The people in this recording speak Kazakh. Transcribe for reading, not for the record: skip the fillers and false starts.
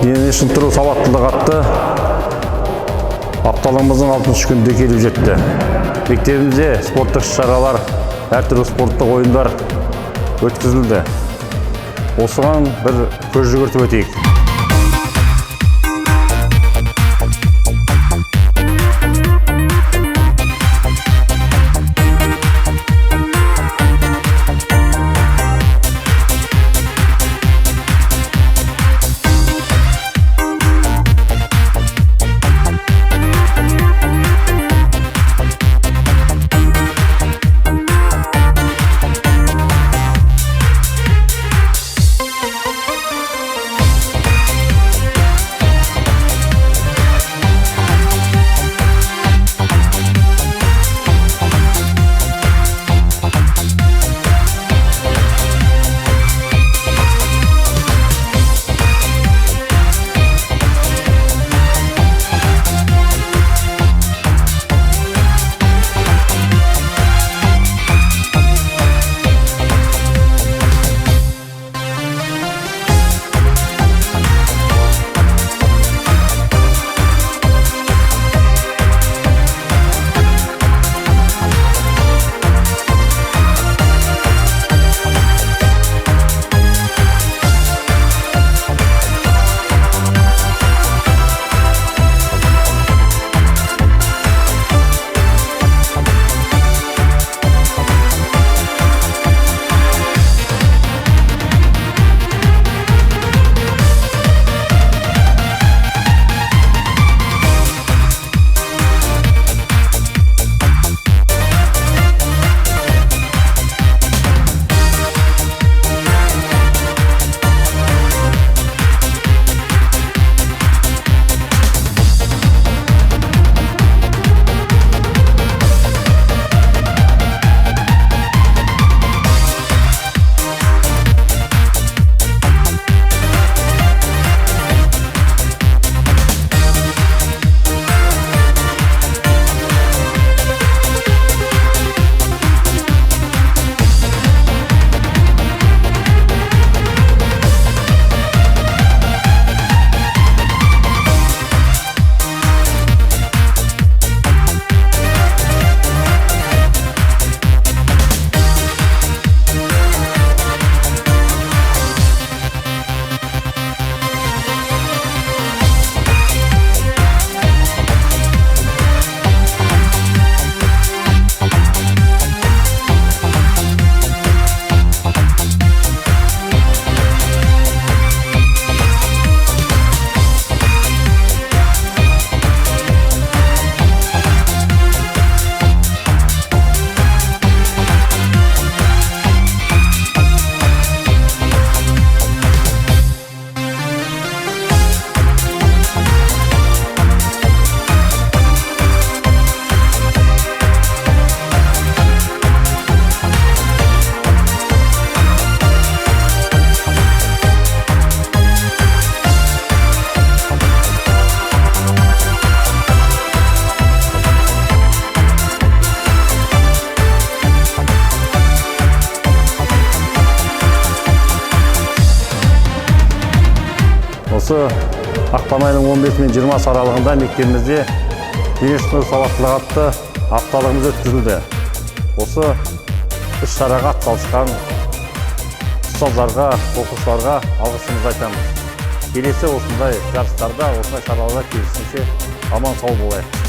Дене шынықтыру сауаттылық атты апталығымыздың 60 күнде келіп жетті. Мектебімізде спорттық шаралар, әртүрлі спорттық ойындар өткізілді. Осыған бір көз жүгіртіп өтейік. Осы ақпан айының 15 мен 20 аралығында мектебімізде дене шынықтыру сауаттылық атты апталығымыз өткізілді. Осы іс-шараға атсалысқан ұстаздарға, оқушыларға алғысымызды айтамыз. Келесі осындай жарыстарда, осындай шараларда кездескенше аман сау болайық.